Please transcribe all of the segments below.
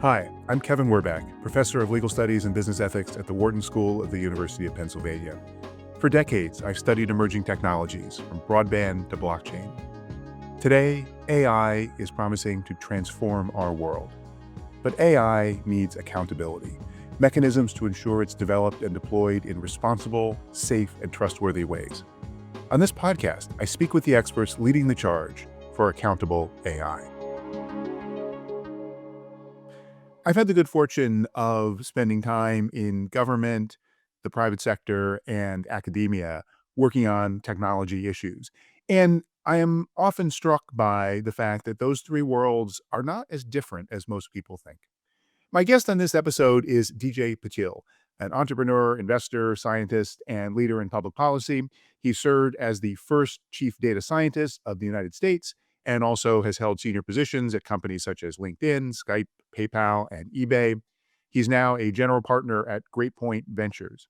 Hi, I'm Kevin Werbach, professor of legal studies and business ethics at the Wharton School of the University of Pennsylvania. For decades, I've studied emerging technologies, from broadband to blockchain. Today, AI is promising to transform our world. But AI needs accountability, mechanisms to ensure it's developed and deployed in responsible, safe, and trustworthy ways. On this podcast, I speak with the experts leading the charge for accountable AI. I've had the good fortune of spending time in government, the private sector, and academia working on technology issues. And I am often struck by the fact that those three worlds are not as different as most people think. My guest on this episode is DJ Patil, an entrepreneur, investor, scientist, and leader in public policy. He served as the first chief data scientist of the United States and also has held senior positions at companies such as LinkedIn, Skype, PayPal, and eBay. He's now a general partner at Great Point Ventures.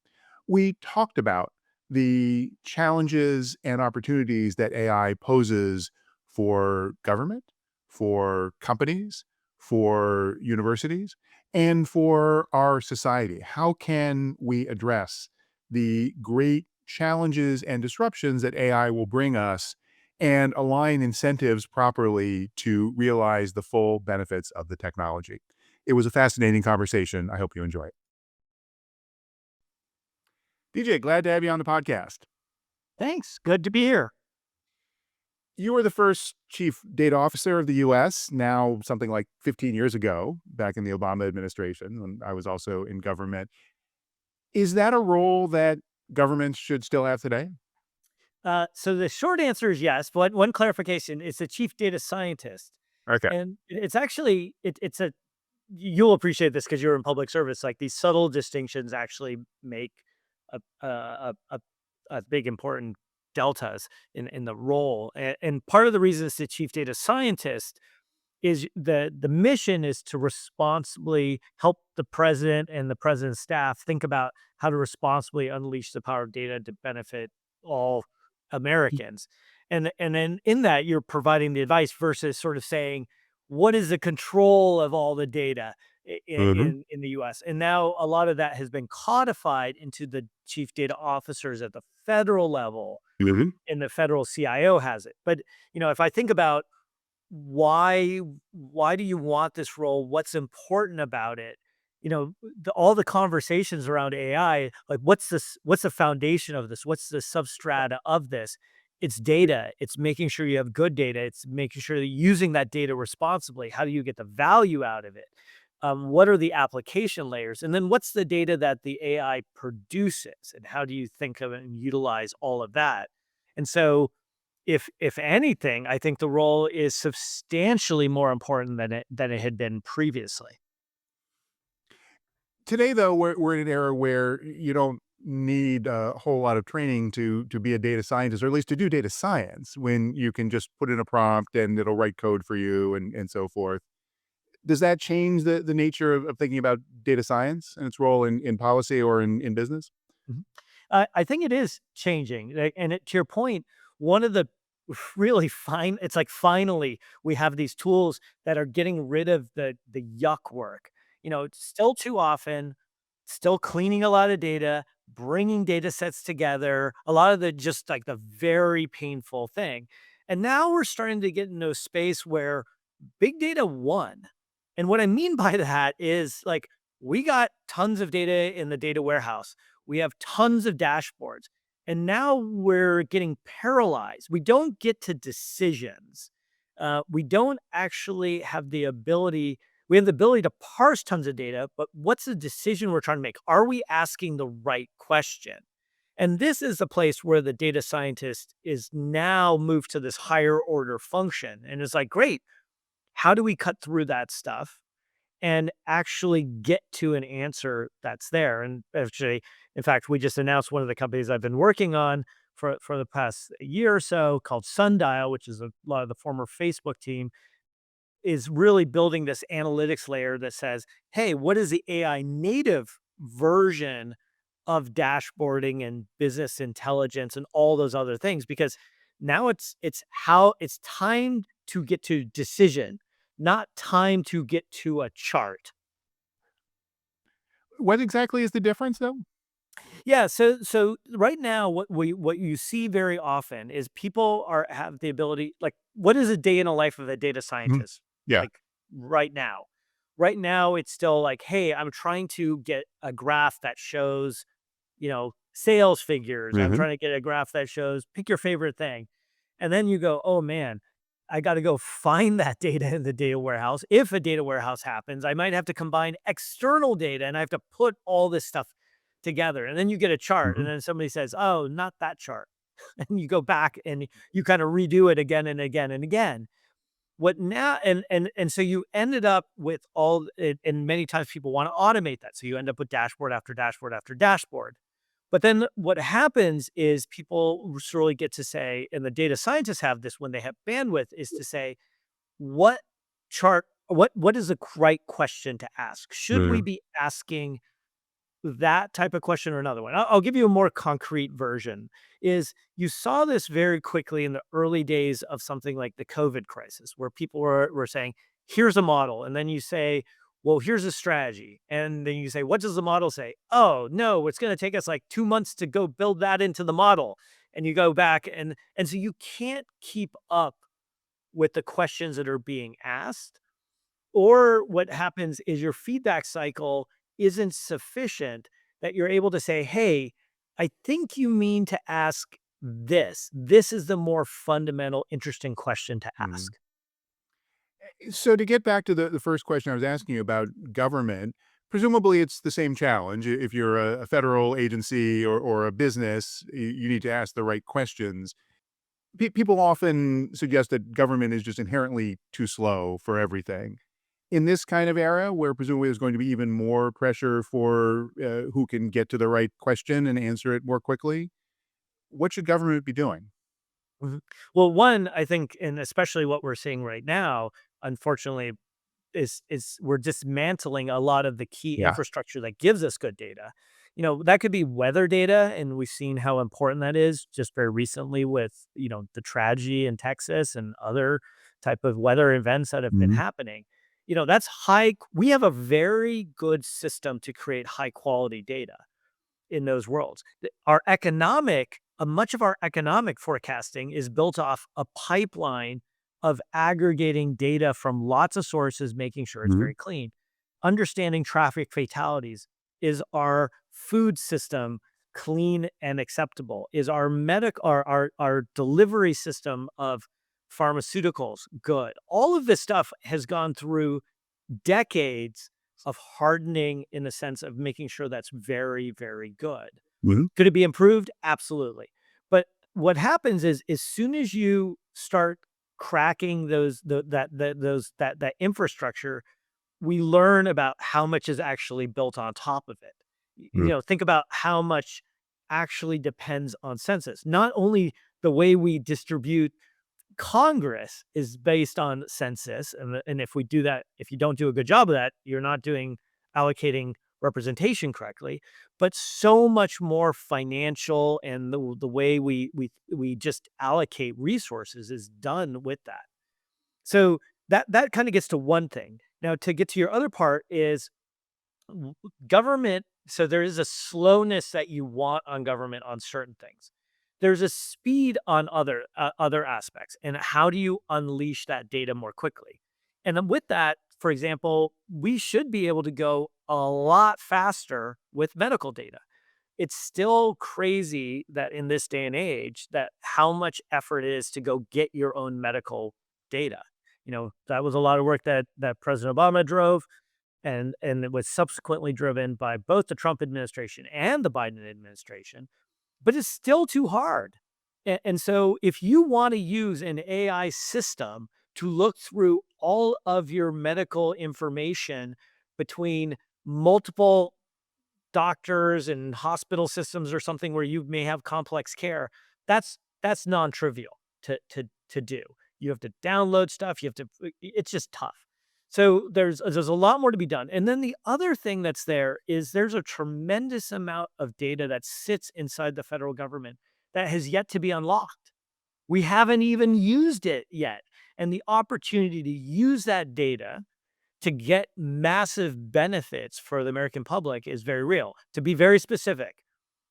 We talked about the challenges and opportunities that AI poses for government, for companies, for universities, and for our society. How can we address the great challenges and disruptions that AI will bring us and align incentives properly to realize the full benefits of the technology? It was a fascinating conversation. I hope you enjoy it. DJ, glad to have you on the podcast. Thanks. Good to be here. You were the first chief data officer of the US, now something like 15 years ago, back in the Obama administration, when I was also in government. Is that a role that governments should still have today? So the short answer is yes. But one clarification: it's a chief data scientist, Okay. and it's actually it's a. You'll appreciate this because you're in public service. Like, these subtle distinctions actually make a big important deltas in the role. And part of the reason it's the chief data scientist is the mission is to responsibly help the president and the president's staff think about how to responsibly unleash the power of data to benefit all Americans. And then in that, you're providing the advice versus sort of saying, what is the control of all the data Mhm. in the US? And now a lot of that has been codified into the chief data officers at the federal level, Mhm. and the federal CIO has it. But, if I think about why do you want this role? What's important about it? All the conversations around AI, like, what's the foundation of this? What's the substrata of this? It's data. It's making sure you have good data. It's making sure that you're using that data responsibly. How do you get the value out of it? What are the application layers? And then what's the data that the AI produces? And how do you think of and utilize all of that? And so, if anything, I think the role is substantially more important than it had been previously. Today, though, we're in an era where you don't need a whole lot of training to be a data scientist, or at least to do data science, when you can just put in a prompt and it'll write code for you and so forth. Does that change the nature of thinking about data science and its role in policy or in business? Mhm. I think it is changing, and to your point, one of the really fine. It's like, finally we have these tools that are getting rid of the yuck work. It's still too often, still cleaning a lot of data, bringing data sets together, a lot of the just like the very painful thing. And now we're starting to get into a space where big data won. And what I mean by that is, like, we got tons of data in the data warehouse. We have tons of dashboards. And now we're getting paralyzed. We don't get to decisions. We don't actually have the ability. We have the ability to parse tons of data, but what's the decision we're trying to make? Are we asking the right question? And this is a place where the data scientist is now moved to this higher order function. And it's like, great, how do we cut through that stuff and actually get to an answer that's there? And actually, in fact, we just announced one of the companies I've been working on for the past year or so, called Sundial, which is a lot of the former Facebook team, is really building this analytics layer that says, hey, what is the AI native version of dashboarding and business intelligence and all those other things? Because now it's time to get to decision, not time to get to a chart. What exactly is the difference, though? Yeah, so right now what you see very often is people are have the ability, like, what is a day in a life of a data Mhm. scientist? Yeah. Like right now. Right now it's still like, hey, I'm trying to get a graph that shows, sales figures. I'm Mhm. trying to get a graph that shows pick your favorite thing. And then you go, "Oh man, I got to go find that data in the data warehouse. If a data warehouse happens, I might have to combine external data and I have to put all this stuff together." And then you get a chart and Mhm. then somebody says, "Oh, not that chart." And you go back and you kind of redo it again and again and again. What now and so you ended up with all and many times people want to automate that. So you end up with dashboard after dashboard after dashboard. But then what happens is people really get to say, and the data scientists have this when they have bandwidth, is to say, what what is the right question to ask? Should we Mhm. be asking that type of question or another one? I'll give you a more concrete version. Is you saw this very quickly in the early days of something like the COVID crisis, where people were saying, "Here's a model," and then you say, "Well, here's a strategy," and then you say, "What does the model say?" "Oh no, it's going to take us like 2 months to go build that into the model," and you go back and so you can't keep up with the questions that are being asked, or what happens is your feedback cycle isn't sufficient that you're able to say, "Hey, I think you mean to ask this. This is the more fundamental, interesting question to Mhm. ask." So to get back to the first question I was asking you about government, presumably it's the same challenge. If you're a federal agency or a business, you need to ask the right questions. People often suggest that government is just inherently too slow for everything. In this kind of era, where presumably there's going to be even more pressure for who can get to the right question and answer it more quickly, what should government be doing? Mhm. Well, one, I think, and especially what we're seeing right now, unfortunately, is we're dismantling a lot of the key Yeah. infrastructure that gives us good data. That could be weather data, and we've seen how important that is just very recently with, the tragedy in Texas and other type of weather events that have been Mhm. happening. That's we have a very good system to create high quality data in those worlds. Much of our economic forecasting is built off a pipeline of aggregating data from lots of sources, making sure it's Mhm. very clean. Understanding traffic fatalities. Is our food system clean and acceptable? Is our delivery system of pharmaceuticals good? All of this stuff has gone through decades of hardening in the sense of making sure that's very, very good. Mhm. Could it be improved? Absolutely. But what happens is as soon as you start cracking that infrastructure, we learn about how much is actually built on top of it. Mhm. Think about how much actually depends on census. Not only the way we distribute Congress is based on census, and if we do that, if you don't do a good job of that, you're not doing allocating representation correctly. But so much more financial and the way we just allocate resources is done with that. So that kind of gets to one thing. Now, to get to your other part is government. So there is a slowness that you want on government on certain things. There's a speed on other aspects, and how do you unleash that data more quickly? And then with that, for example, we should be able to go a lot faster with medical data. It's still crazy that in this day and age that how much effort it is to go get your own medical data. That was a lot of work that President Obama drove, and it was subsequently driven by both the Trump administration and the Biden administration, but it's still too hard. And so if you want to use an AI system to look through all of your medical information between multiple doctors and hospital systems or something where you may have complex care, that's non-trivial to do. You have to download stuff, you have to it's just tough. So there's a lot more to be done. And then the other thing that's there's a tremendous amount of data that sits inside the federal government that has yet to be unlocked. We haven't even used it yet. And the opportunity to use that data to get massive benefits for the American public is very real. To be very specific,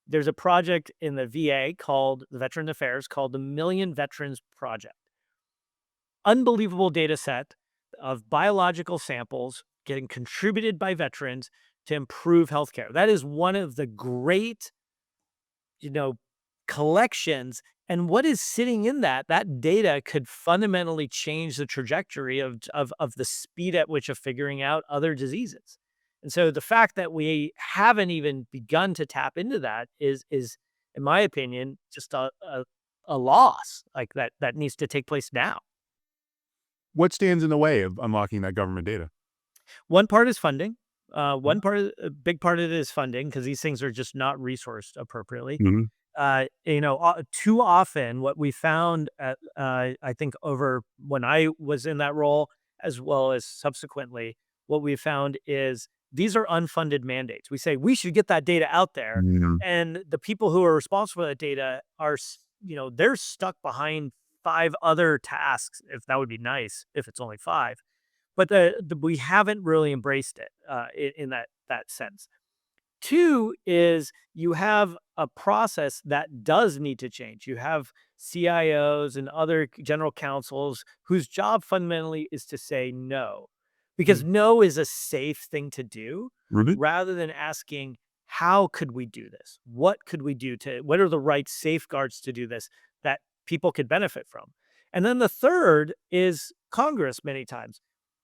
there's a project in the VA called the Veteran Affairs called the Million Veterans Project. Unbelievable data set of biological samples getting contributed by veterans to improve healthcare. That is one of the great, you know, collections. And what is sitting in that data could fundamentally change the trajectory of the speed at which of figuring out other diseases. And so the fact that we haven't even begun to tap into that is in my opinion, just a loss like that needs to take place now. What stands in the way of unlocking that government data? One part is funding. Mhm. One part, a big part of it is funding because these things are just not resourced appropriately. Mhm. Too often what we found I think over when I was in that role, as well as subsequently, what we found is these are unfunded mandates. We say we should get that data out there, Mhm. and the people who are responsible for that data are, they're stuck behind five other tasks. If that would be nice, if it's only five, but we haven't really embraced it in that sense. Two is you have a process that does need to change. You have CIOs and other general counsels whose job fundamentally is to say no, because Mhm. no is a safe thing to do Really? rather than asking, how could we do this? What could we do what are the right safeguards to do this that people could benefit from? And then the third is Congress many times.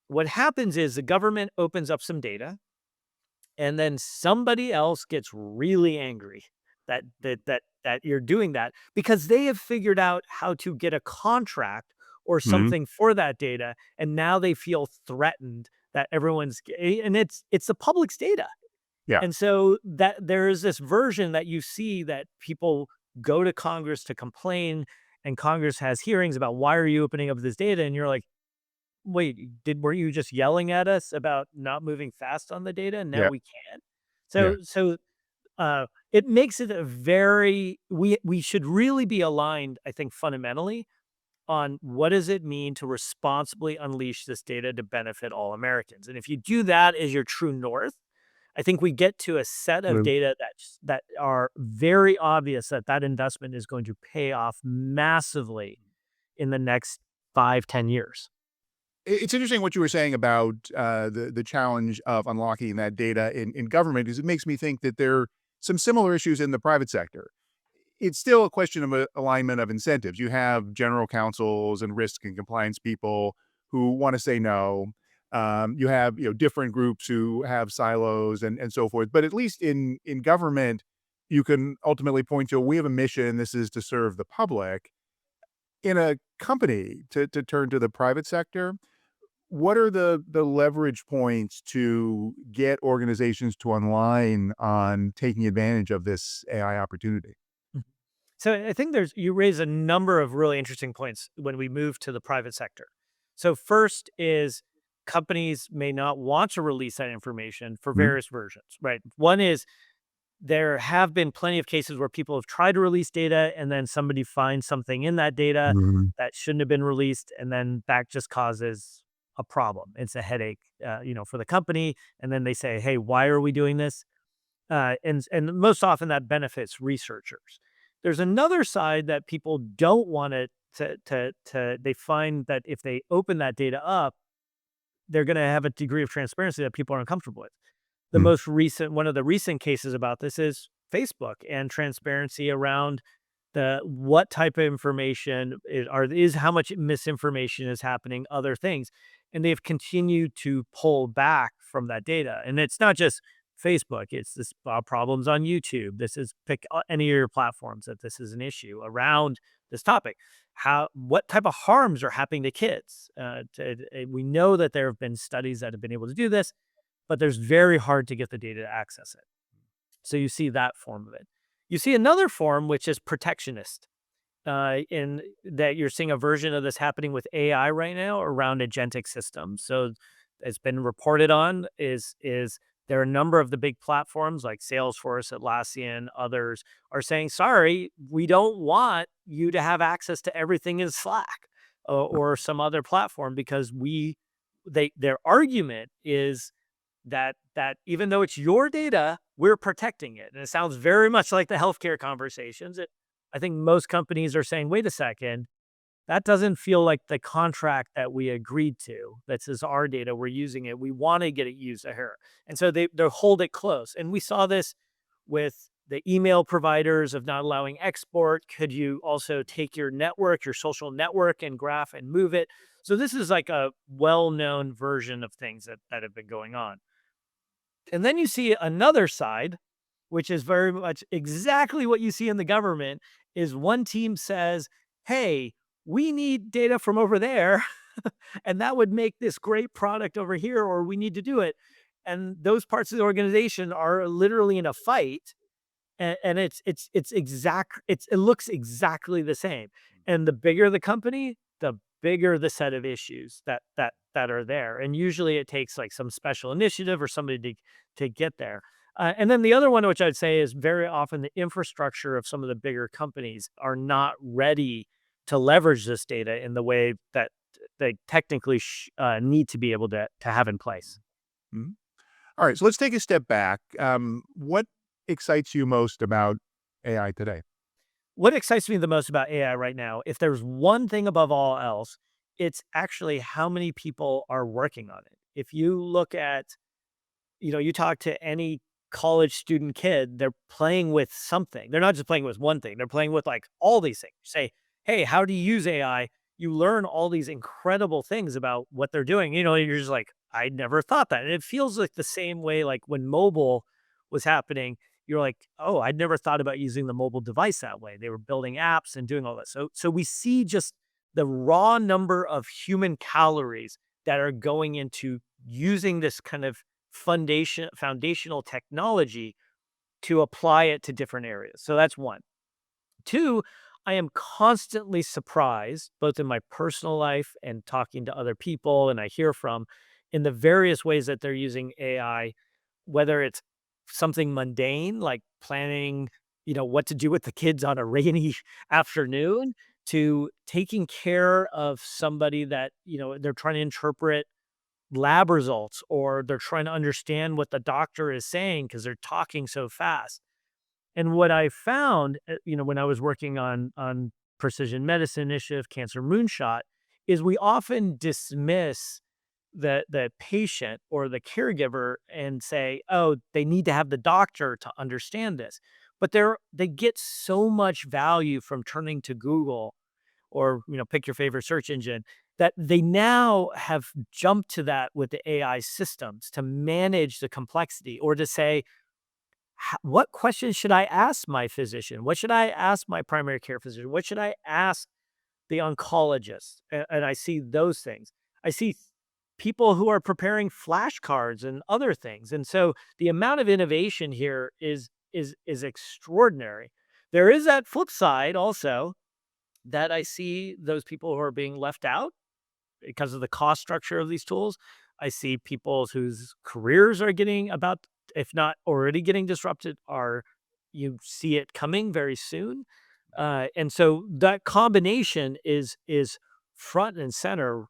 What happens is the government opens up some data and then somebody else gets really angry that you're doing that because they have figured out how to get a contract or Mhm. something for that data, and now they feel threatened that and it's the public's data. Yeah. And so that there is this version that you see that people go to Congress to complain, and Congress has hearings about why are you opening up this data, and you're like, wait, were you just yelling at us about not moving fast on the data and now Yeah. we can? Yeah. It makes it a very we should really be aligned, I think, fundamentally on what does it mean to responsibly unleash this data to benefit all Americans. And if you do that as your true north, I think we get to a set of Well, data that are very obvious that that investment is going to pay off massively in the next 5, 10 years. it's interesting what you were saying about, the challenge of unlocking that data in government, because it makes me think that there are some similar issues in the private sector. It's still a question of a alignment of incentives. You have general counsels and risk and compliance people who wanna say no. You have, different groups who have silos and so forth. But at least in government, you can ultimately point to, "We have a mission, this is to serve the public." In a company, to turn to the private sector, what are the leverage points to get organizations to align on taking advantage of this AI opportunity? Mhm. So I think you raise a number of really interesting points when we move to the private sector. So first is companies may not want to release that information for Mhm. various versions, right? One is there have been plenty of cases where people have tried to release data and then somebody finds something in that data Mhm. that shouldn't have been released, and then that just causes a problem. It's a headache, for the company. And then they say, "Hey, why are we doing this?" And most often that benefits researchers. There's another side that people don't want it to. They find that if they open that data up, they're going to have a degree of transparency that people are uncomfortable with. Mhm. One of the recent cases about this is Facebook and transparency around the what type of information is how much misinformation is happening, other things. And they've continued to pull back from that data. And it's not just Facebook, it's this problems on YouTube. This is pick any of your platforms that this is an issue around this topic. What type of harms are happening to kids? We know that there have been studies that have been able to do this, but there's very hard to get the data to access it. So you see that form of it. You see another form, which is protectionist, in that you're seeing a version of this happening with AI right now around agentic systems. So it's been reported on is there are a number of the big platforms like Salesforce, Atlassian, others are saying, sorry, we don't want you to have access to everything in Slack or some other platform because we their argument is that even though it's your data, we're protecting it. And it sounds very much like the healthcare conversations. I think most companies are saying, wait a second, that doesn't feel like the contract that we agreed to. That says our data, we're using it. We want to get it used to her. And so they hold it close. And we saw this with the email providers of not allowing export. Could you also take your network, your social network, and graph and move it? So this is like a well-known version of things that have been going on. And then you see another side, which is very much exactly what you see in the government, is one team says, "Hey, we need data from over there, and that would make this great product over here, or we need to do it." And those parts of the organization are literally in a fight, and it looks exactly the same. And the bigger the company, the bigger the set of issues that are there. And usually it takes like some special initiative or somebody to get there. And then the other one, which I'd say is very often the infrastructure of some of the bigger companies are not ready to leverage this data in the way that they technically need to be able to have in place. Mhm. All right, so let's take a step back. What excites you most about AI today? What excites me the most about AI right now, if there's one thing above all else, it's actually how many people are working on it. If you look at, you talk to any college student kid, they're playing with something. They're not just playing with one thing, they're playing with like all these things. Say, hey, how do you use AI? You learn all these incredible things about what they're doing. You're just like, I never thought that. And it feels like the same way like when mobile was happening, you're like, oh, I'd never thought about using the mobile device that way. They were building apps and doing all that. So we see just the raw number of human calories that are going into using this kind of foundational technology to apply it to different areas. So that's one. Two, I am constantly surprised, both in my personal life and talking to other people, and I hear from in the various ways that they're using AI, whether it's something mundane like planning, what to do with the kids on a rainy afternoon, to taking care of somebody that, they're trying to interpret lab results, or they're trying to understand what the doctor is saying because they're talking so fast. And what I found, when I was working on precision medicine initiative, cancer moonshot, is we often dismiss the patient or the caregiver and say, "Oh, they need to have the doctor to understand this." But they get so much value from turning to Google or, pick your favorite search engine, that they now have jumped to that with the AI systems to manage the complexity, or to say, what questions should I ask my physician? What should I ask my primary care physician? What should I ask the oncologist?" And I see those things. I see people who are preparing flashcards and other things. And so the amount of innovation here is extraordinary. There is that flip side also, that I see those people who are being left out because of the cost structure of these tools. I see people whose careers are getting about, if not already getting disrupted, are you see it coming very soon. And so that combination is front and center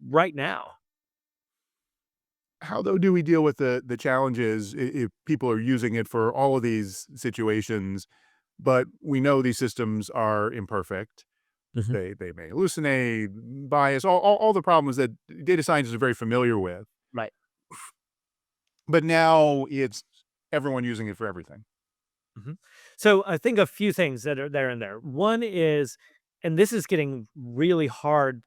right now. How though do we deal with the challenges if people are using it for all of these situations, but we know these systems are imperfect? Mhm. They may hallucinate, bias, all the problems that data scientists are very familiar with. Right. But now it's everyone using it for everything. Mhm. So I think a few things that are there and there. One is, and this is getting really hard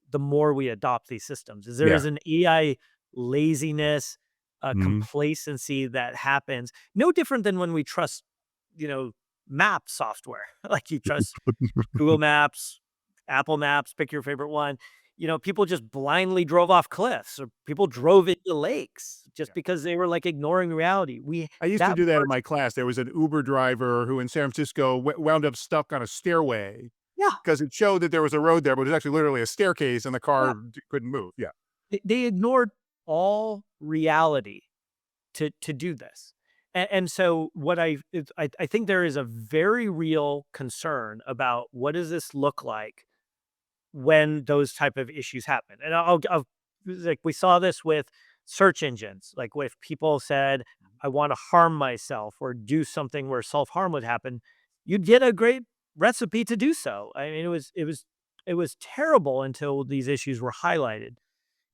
the more we adopt these systems, is there Yeah. is an AI laziness, Mhm. complacency that happens. No different than when we trust, you know, map software. Like you trust Google Maps, Apple Maps, pick your favorite one. People just blindly drove off cliffs, or people drove into lakes just Yeah. because they were like ignoring reality. I used to That do that in part, my class. There was an Uber driver who in San Francisco wound up stuck on a stairway yeah, because it showed that there was a road there, but it was actually literally a staircase and the yeah. car couldn't move. Yeah. They ignored all reality to do this. And so what I think there is a very real concern about what does this look like when those type of issues happen. And I'll like we saw this with search engines. Like if people said, I want to harm myself or do something where self-harm would happen, you'd get a great recipe to do so. I mean, it was terrible until these issues were highlighted.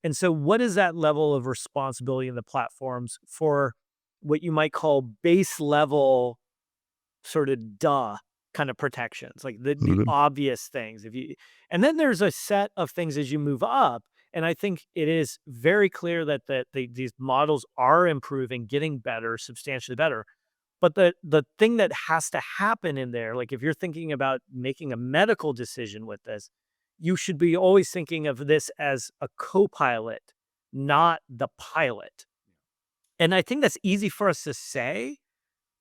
And so what is that level of responsibility in the platforms for what you might call base level sort of kind of protections, like the Mhm. obvious things. If you and then there's a set of things as you move up, and I think it is very clear that these models are improving, getting better, substantially better. But the thing that has to happen in there, like if you're thinking about making a medical decision with this, you should be always thinking of this as a co-pilot, not the pilot. And I think that's easy for us to say,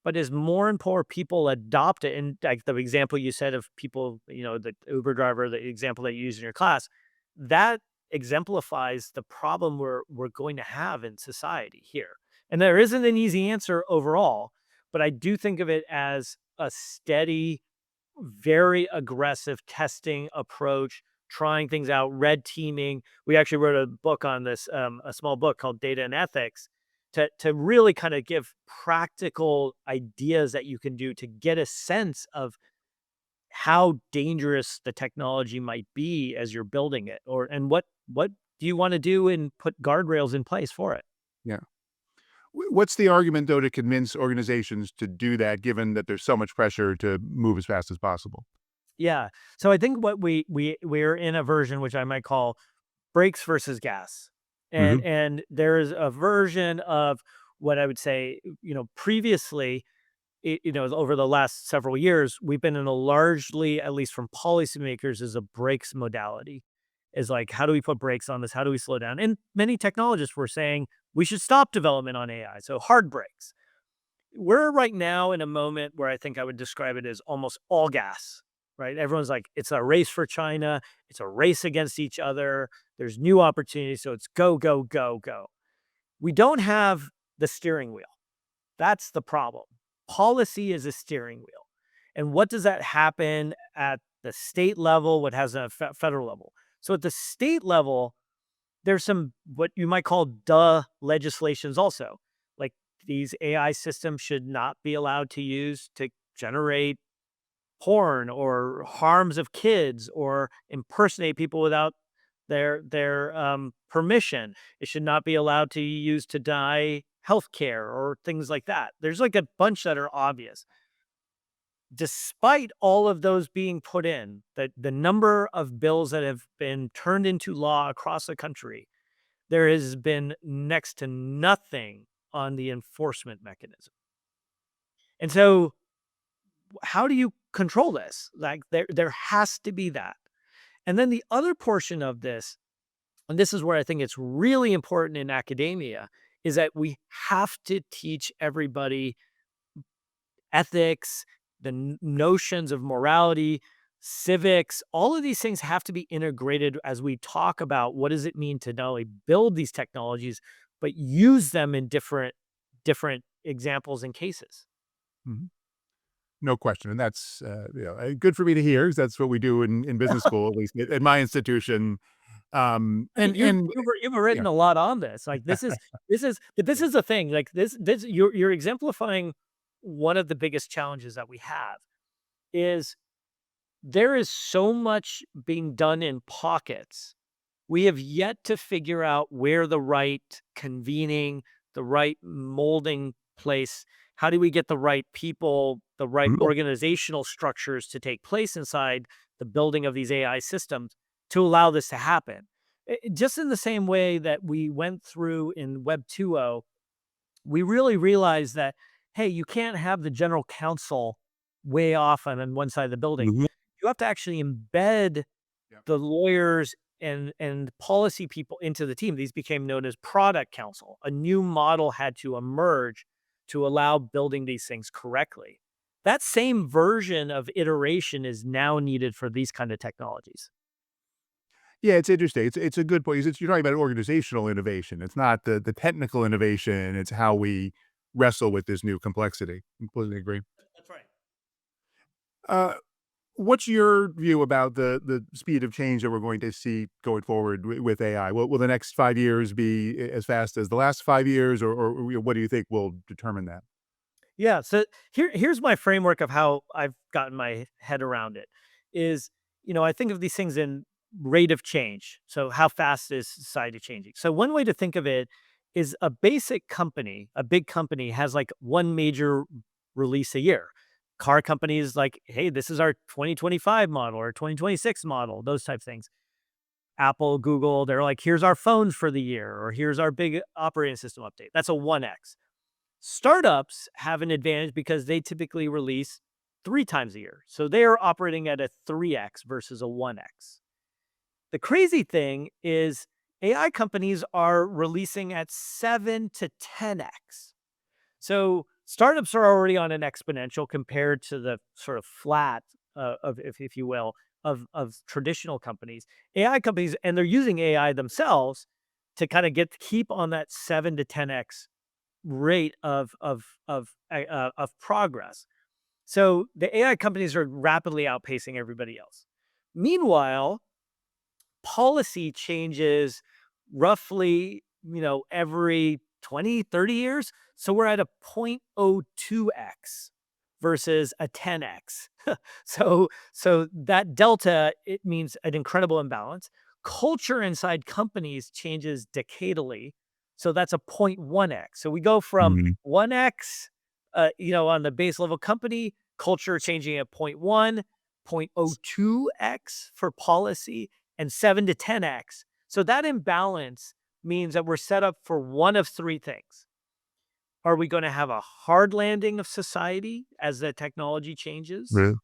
but as more and more people adopt it, and like the example you said of people, the Uber driver, the example that you used in your class, that exemplifies the problem we're going to have in society here. And there isn't an easy answer overall, but I do think of it as a steady, very aggressive testing approach, trying things out, red teaming. We actually wrote a book on this, a small book called Data and Ethics, to really kind of give practical ideas that you can do to get a sense of how dangerous the technology might be as you're building it, or and what do you want to do and put guardrails in place for it. Yeah. What's the argument, though, to convince organizations to do that, given that there's so much pressure to move as fast as possible? Yeah. So I think what we're in a version which I might call brakes versus gas. And Mhm. and there's a version of what I would say, previously, over the last several years, we've been in a largely, at least from policymakers, is a brakes modality. Is like, how do we put brakes on this? How do we slow down? And many technologists were saying we should stop development on AI. So hard brakes. We're right now in a moment where I think I would describe it as almost all gas, right? Everyone's like, it's a race for China, it's a race against each other. There's new opportunities. So it's go, go, go, go. We don't have the steering wheel. That's the problem. Policy is a steering wheel. And what does that happen at the state level? What has a federal level? So at the state level, there's some what you might call duh legislations also. Like these AI systems should not be allowed to use to generate porn or harms of kids or impersonate people without their permission. It should not be allowed to use to deny healthcare or things like that. There's like a bunch that are obvious. Despite all of those being put in, the number of bills that have been turned into law across the country, there has been next to nothing on the enforcement mechanism. And so how do you control this? Like there has to be that. And then the other portion of this, and this is where I think it's really important in academia, is that we have to teach everybody ethics, the notions of morality, civics, all of these things have to be integrated as we talk about what does it mean to not only build these technologies, but use them in different examples and cases. Mhm. No question, and that's, good for me to hear 'cause that's what we do in business school, at least at my institution, And you've yeah. written a lot on this. Like this is the thing. Like this you're exemplifying one of the biggest challenges that we have is there is so much being done in pockets. We have yet to figure out where the right convening, the right molding place. How do we get the right people, the right Mhm. organizational structures to take place inside the building of these AI systems to allow this to happen? Just in the same way that we went through in Web 2.0, we really realized that, hey, you can't have the general counsel way off on one side of the building. Mhm. You have to actually embed Yep. the lawyers and policy people into the team. These became known as product counsel. A new model had to emerge to allow building these things correctly. That same version of iteration is now needed for these kind of technologies. Yeah, it's interesting. It's a good point. You're talking about organizational innovation. It's not the technical innovation, it's how we wrestle with this new complexity. Completely agree. That's right. Uh What's your view about the speed of change that we're going to see going forward with AI? Will the next 5 years be as fast as the last 5 years, or what do you think will determine that? Yeah. So here's my framework of how I've gotten my head around it is, I think of these things in rate of change. So how fast is society changing? So one way to think of it is a basic company, a big company has like one major release a year. Car companies like, hey, this is our 2025 model or 2026 model, those type of things. Apple, Google, they're like, here's our phones for the year, or here's our big operating system update. That's a 1x. Startups have an advantage because they typically release 3 times a year. So they are operating at a 3x versus a 1x. The crazy thing is AI companies are releasing at 7 to 10x. So startups are already on an exponential compared to the sort of flat of, if you will, of traditional companies. AI companies, and they're using AI themselves to kind of keep on that 7 to 10x rate of progress. So the AI companies are rapidly outpacing everybody else. Meanwhile, policy changes roughly, every 20, 30 years. So we're at a 0.02x versus a 10x. So that delta, it means an incredible imbalance. Culture inside companies changes decadally. So that's a 0.1x. So we go from Mhm. 1x, on the base level company, culture changing at point 0.1, 0.02x for policy, and 7 to 10x. So that imbalance means that we're set up for one of three things. Are we going to have a hard landing of society as the technology changes? Right.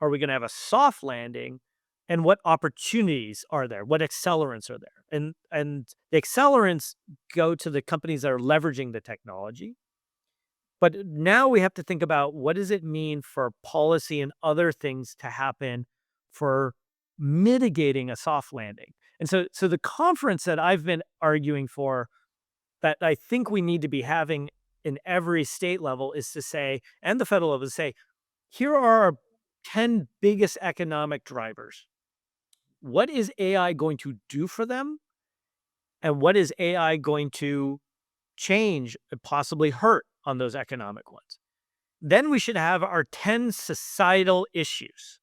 Are we going to have a soft landing? And what opportunities are there? What accelerants are there? And the accelerants go to the companies that are leveraging the technology. But now we have to think about what does it mean for policy and other things to happen for mitigating a soft landing. And so the conference that I've been arguing for that I think we need to be having in every state level is to say, and the federal level, to say, here are our 10 biggest economic drivers. What is AI going to do for them? And what is AI going to change and possibly hurt on those economic ones? Then we should have our 10 societal issues.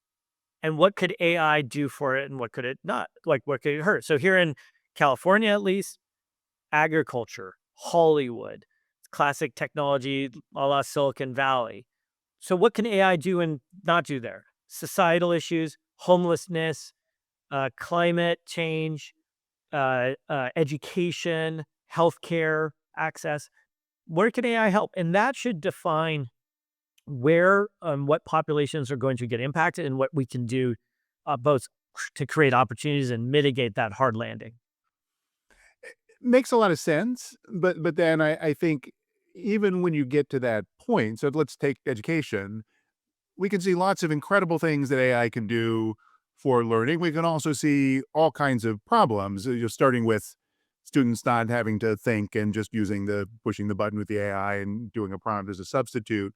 And what could AI do for it and what could it not? Like, what could it hurt? So, here in California, at least, agriculture, Hollywood, classic technology, a la Silicon Valley. So, what can AI do and not do there? Societal issues, homelessness, climate change, education, healthcare access. Where can AI help? And that should define where what populations are going to get impacted and what we can do both to create opportunities and mitigate that hard landing. Makes a lot of sense, but then I think even when you get to that point, so let's take education, we can see lots of incredible things that AI can do for learning. We can also see all kinds of problems, just starting with students not having to think and just pushing the button with the AI and doing a prompt as a substitute.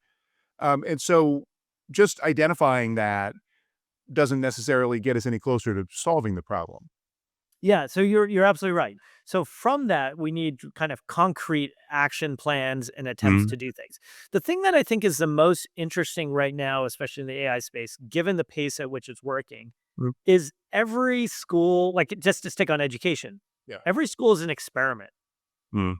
And so just identifying that doesn't necessarily get us any closer to solving the problem. Yeah, so you're absolutely right. So from that, we need kind of concrete action plans and attempts Mhm. to do things. The thing that I think is the most interesting right now, especially in the AI space, given the pace at which it's working, Mm. is every school, like just to stick on education, Yeah. every school is an experiment. Mm.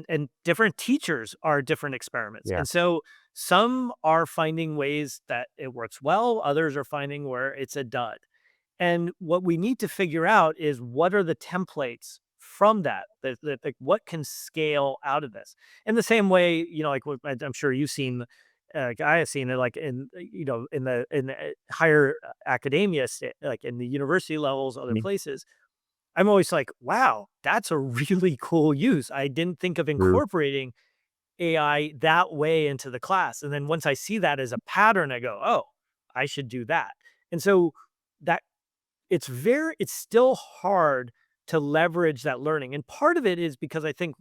And different teachers are different experiments. Yeah. And so some are finding ways that it works well, others are finding where it's a dud. And what we need to figure out is what are the templates from that like what can scale out of this. In the same way, like what I'm sure you've seen, I have seen it like in the higher academia, like in the university levels, other Mhm. places. I'm always like, wow, that's a really cool use. I didn't think of True. incorporating AI that way into the class. And then once I see that as a pattern, I go, oh, I should do that. And so that it's still hard to leverage that learning. And part of it is because I think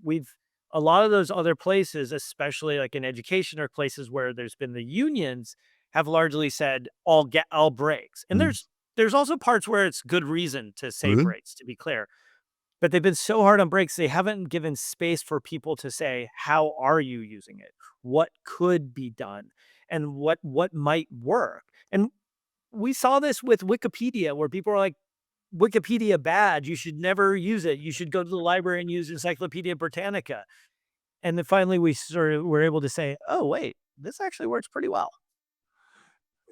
a lot of those other places, especially like in education or places where there's been the unions have largely said all breaks. And Mm. there's also parts where it's good reason to say Really? breaks, to be clear. But they've been so hard on breaks, they haven't given space for people to say, "How are you using it? What could be done? And what might work?" And we saw this with Wikipedia, where people are like, "Wikipedia bad, you should never use it. You should go to the library and use Encyclopedia Britannica." And then finally we sort of were able to say, "Oh, wait, this actually works pretty well."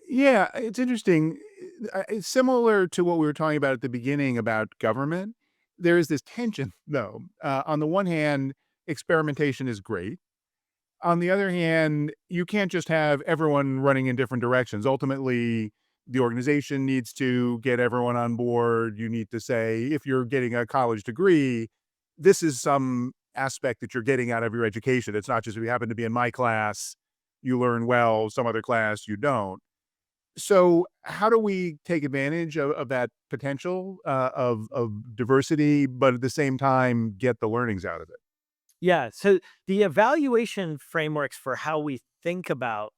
Yeah, it's interesting. It's similar to what we were talking about at the beginning about government. There is this tension, though. On the one hand, experimentation is great. On the other hand, you can't just have everyone running in different directions. Ultimately, the organization needs to get everyone on board. You need to say, if you're getting a college degree, this is some aspect that you're getting out of your education. It's not just if you happen to be in my class, you learn well, some other class you don't. So, how do we take advantage of that potential of diversity, but at the same time get the learnings out of it? Yeah, so the evaluation frameworks for how we think about,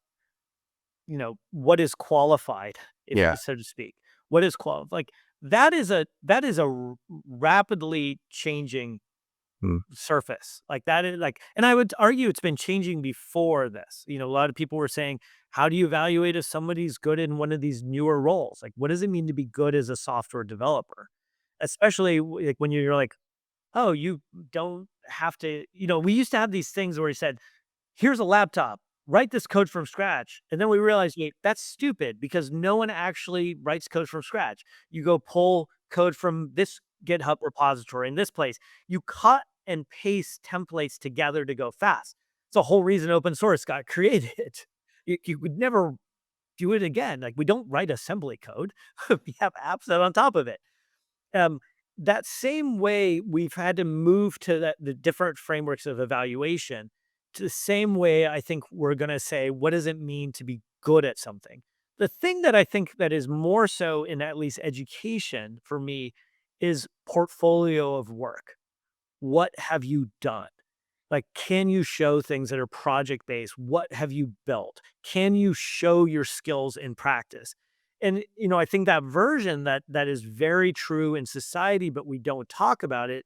what is qualified, if Yeah. so to speak. What is qualified? Like, that is a rapidly changing Mm. surface. Like, that is like, and I would argue it's been changing before this. A lot of people were saying, "How do you evaluate if somebody's good in one of these newer roles? Like, what does it mean to be good as a software developer?" Especially like when you're like, "Oh, you don't have to," we used to have these things where he said, "Here's a laptop, write this code from scratch." And then we realized, wait, that's stupid because no one actually writes code from scratch. You go pull code from this GitHub repository in this place. You cut and paste templates together to go fast. It's the whole reason open source got created. You would never do it again. Like, we don't write assembly code. We have apps that on top of it. Um, that same way we've had to move to the different frameworks of evaluation, to the same way I think we're going to say, what does it mean to be good at something? The thing that I think that is more so in at least education for me is portfolio of work. What have you done? Like, can you show things that are project based? What have you built? Can you show your skills in practice? And I think that version that is very true in society, but we don't talk about it,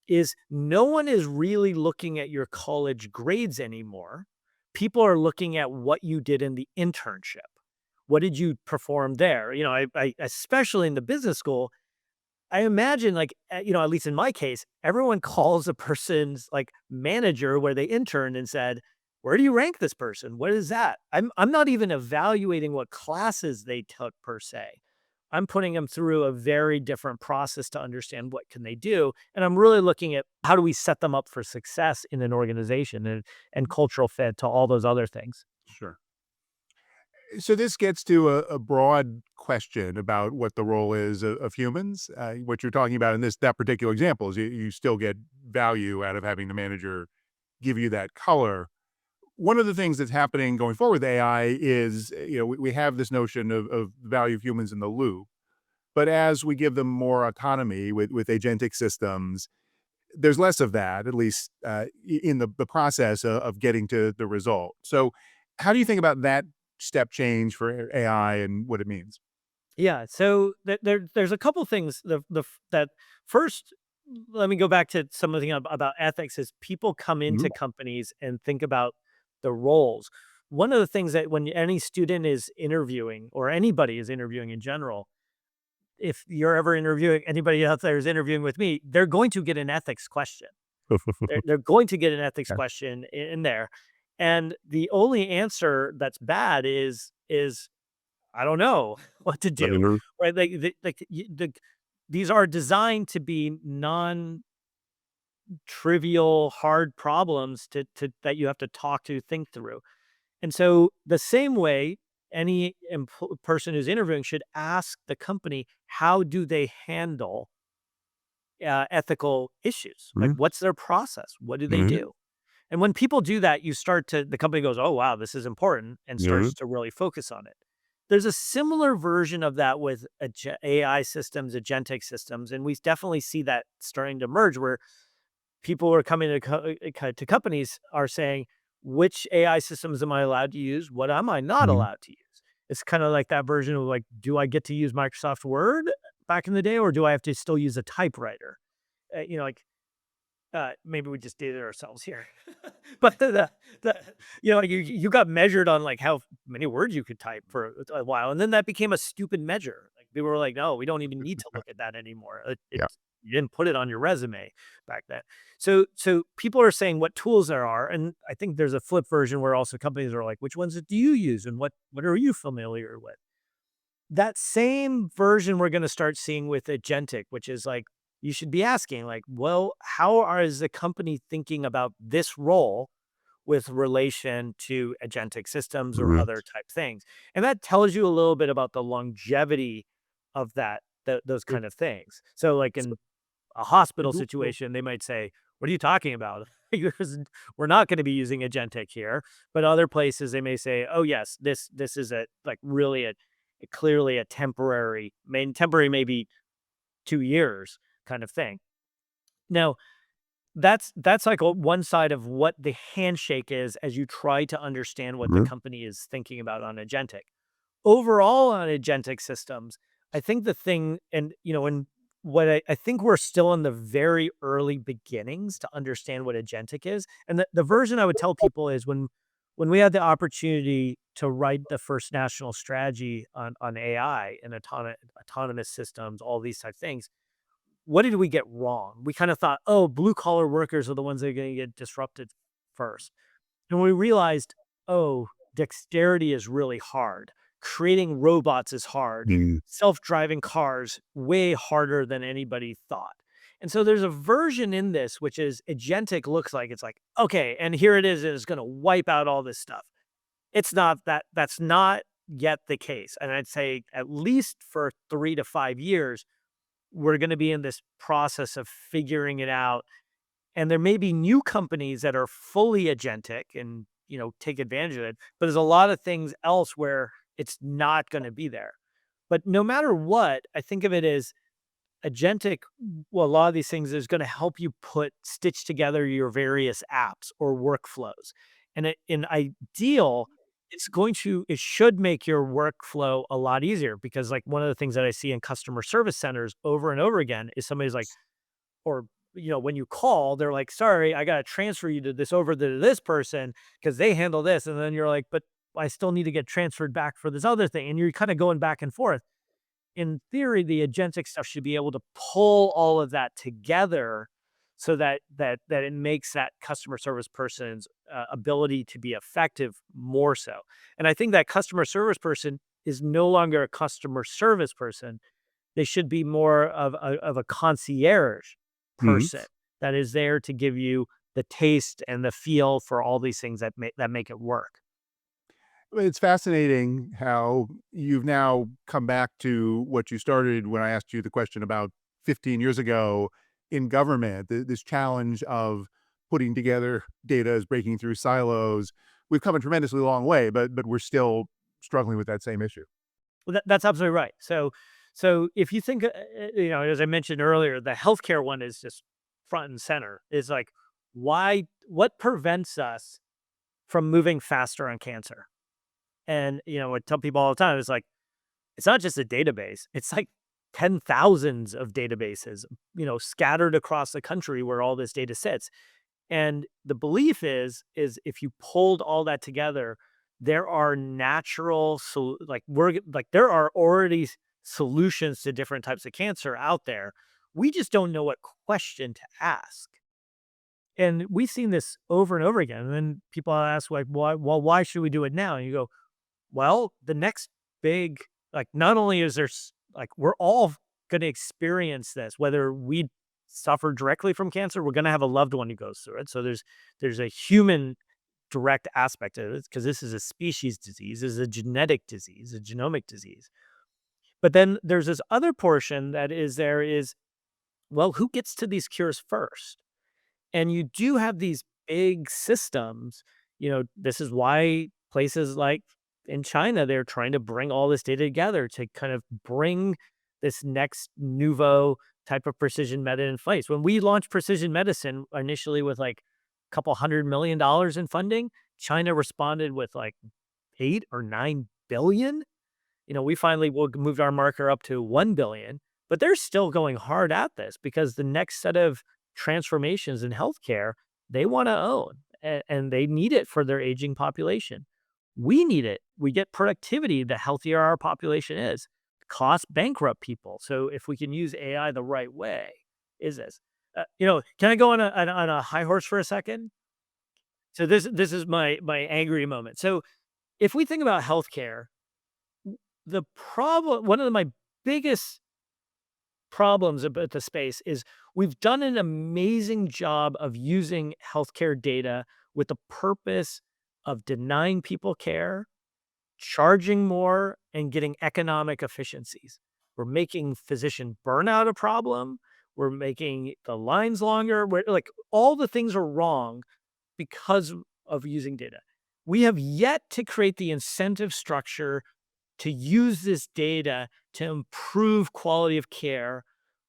is no one is really looking at your college grades anymore. People are looking at what you did in the internship. What did you perform there? I especially in the business school, I imagine, like, at least in my case, everyone calls a person's, like, manager where they interned and said, "Where do you rank this person? What is that?" I'm not even evaluating what classes they took per se. I'm putting them through a very different process to understand what can they do, and I'm really looking at how do we set them up for success in an organization and cultural fit to all those other things. Sure. So this gets to a broad question about what the role is of humans. What you're talking about in that particular example is you still get value out of having the manager give you that color. One of the things that's happening going forward with AI is, we have this notion of value of humans in the loop, but as we give them more autonomy with agentic systems, there's less of that, at least in the process of getting to the result. So, how do you think about that step change for AI and what it means? Yeah, so there's a couple things. That first, let me go back to something about ethics. Is people come Mhm. into companies and think about the roles. One of the things that when any student is interviewing or anybody is interviewing in general, if you're ever interviewing anybody out there is interviewing with me, they're going to get an ethics question. They're going to get an ethics Okay. question in there, and the only answer that's bad is I don't know what to Let me do, move. right? These are designed to be non-trivial, hard problems to that you have to talk to, think through. And so the same way any person who's interviewing should ask the company, how do they handle ethical issues? Like, Mhm. what's their process? What do they Mhm. do? And when people do that, the company goes, "Oh, wow, this is important," and Mhm. starts to really focus on it. There's a similar version of that with AI systems, agentic systems, and we definitely see that starting to merge where people are coming to companies are saying, which AI systems am I allowed to use? What am I not Mhm. allowed to use? It's kind of like that version of like, do I get to use Microsoft Word back in the day, or do I have to still use a typewriter? Like maybe we just did it ourselves here. But the like you got measured on like how many words you could type for a while, and then that became a stupid measure. Like people were like, "No, we don't even need to look at that anymore." Yeah. You didn't put it on your resume back then. So people are saying what tools there are, and I think there's a flip version where also companies are like, "Which ones do you use, and what are you familiar with?" That same version we're gonna start seeing with agentic, which is like, you should be asking like, well, is the company thinking about this role with relation to agentic systems or Mhm. other type things? And that tells you a little bit about the longevity of those It kind of things. So like so in a hospital it situation, they might say, "What are you talking about? We're not going to be using agentic here." But other places, they may say, "Oh yes, this is a like really clearly a temporary, temporary maybe 2 years kind of thing." Now that's like one side of what the handshake is as you try to understand what the Mhm. company is thinking about on agentic. Overall on agentic systems, I think the thing and what I think we're still in the very early beginnings to understand what agentic is. And the version I would tell people is when we had the opportunity to write the first national strategy on AI and autonomous systems, all these type of things, what did we get wrong? We kind of thought, oh, blue collar workers are the ones that are going to get disrupted first. And we realized, oh, dexterity is really hard. Creating robots is hard. Mhm. Self-driving cars, way harder than anybody thought. And so there's a version in this which is agentic looks like it's like, okay, and here it is, and it's gonna wipe out all this stuff. It's not that's not yet the case. And I'd say at least for 3 to 5 years, we're gonna be in this process of figuring it out, and there may be new companies that are fully agentic and, take advantage of it, but there's a lot of things else where it's not gonna be there. But no matter what, I think of it as agentic, well, a lot of these things is gonna help you stitch together your various apps or workflows. And in ideal, it should make your workflow a lot easier because, like, one of the things that I see in customer service centers over and over again is somebody's like, or when you call, they're like, "Sorry, I gotta transfer you to this person because they handle this," and then you're like, "But I still need to get transferred back for this other thing," and you're kind of going back and forth. In theory, the agentic stuff should be able to pull all of that together so that it makes that customer service person's ability to be effective more so. And I think that customer service person is no longer a customer service person. They should be more of a concierge Mhm. person that is there to give you the taste and the feel for all these things that make it work. It's fascinating how you've now come back to what you started when I asked you the question about 15 years ago in government, this challenge of putting together data as breaking through silos. We've come a tremendously long way, but we're still struggling with that same issue. Well, that's absolutely right. So if you think, as I mentioned earlier, the healthcare one is just front and center. Is like, what prevents us from moving faster on cancer? And I tell people all the time, it's like, it's not just a database. It's like 10,000s of databases, scattered across the country where all this data sits. And the belief is if you pulled all that together, there are there are already solutions to different types of cancer out there. We just don't know what question to ask. And we've seen this over and over again. And then people ask like, why should we do it now? And you go, well, the next big, like, not only is like, we're all going to experience this, whether we suffer directly from cancer, we're going to have a loved one who goes through it. So there's a human direct aspect of it because this is a species disease, this is a genetic disease, a genomic disease. But then there's this other portion that is, well, who gets to these cures first? And you do have these big systems, this is why places like in China, they're trying to bring all this data together to kind of bring this next nouveau type of precision medicine in place. When we launched precision medicine initially with like a couple $100 million in funding, China responded with like 8 or 9 billion. We finally will moved our marker up to 1 billion, but they're still going hard at this because the next set of transformations in healthcare they want to own and they need it for their aging population. We need it. We get productivity the healthier our population is. Costs bankrupt people. So if we can use AI the right way, is this? Can I go on a high horse for a second? So this is my angry moment. So if we think about healthcare, the problem, one of my biggest problems about the space is we've done an amazing job of using healthcare data with the purpose of denying people care, charging more, and getting economic efficiencies. We're making physician burnout a problem. We're making the lines longer. We're like all the things are wrong because of using data. We have yet to create the incentive structure to use this data to improve quality of care,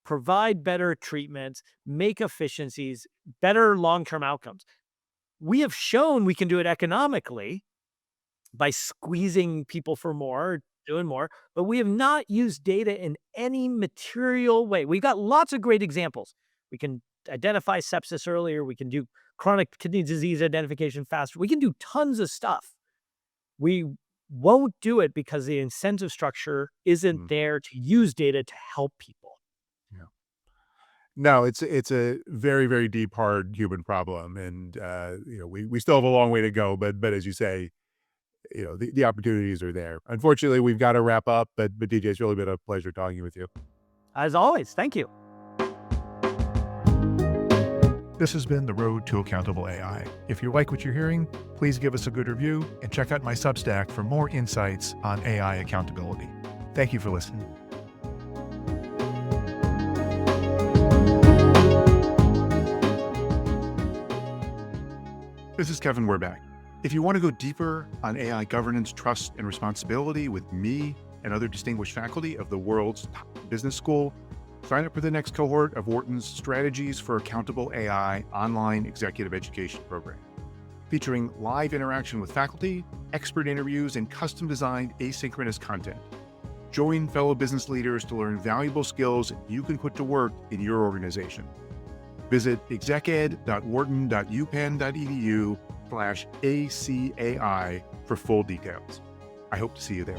provide better treatments, make efficiencies, better long-term outcomes. We have shown we can do it economically by squeezing people for more, doing more, but we have not used data in any material way. We've got lots of great examples. We can identify sepsis earlier. We can do chronic kidney disease identification faster. We can do tons of stuff. We won't do it because the incentive structure isn't Mm, there to use data to help people. yeah. No, it's a very, very deep, hard human problem, and, we still have a long way to go, but as you say, the opportunities are there. Unfortunately, we've gotta wrap up, but DJ, it's really been a pleasure talking with you. As always, thank you. This has been The Road to Accountable AI. If you like what you're hearing, please give us a good review and check out my Substack for more insights on AI accountability. Thank you for listening. This is Kevin Werbach. If you want to go deeper on AI governance, trust, and responsibility with me and other distinguished faculty of the world's top business school, sign up for the next cohort of Wharton's Strategies for Accountable AI online executive education program, featuring live interaction with faculty, expert interviews, and custom-designed asynchronous content. Join fellow business leaders to learn valuable skills you can put to work in your organization. Visit execed.wharton.upenn.edu/ACAI for full details. I hope to see you there.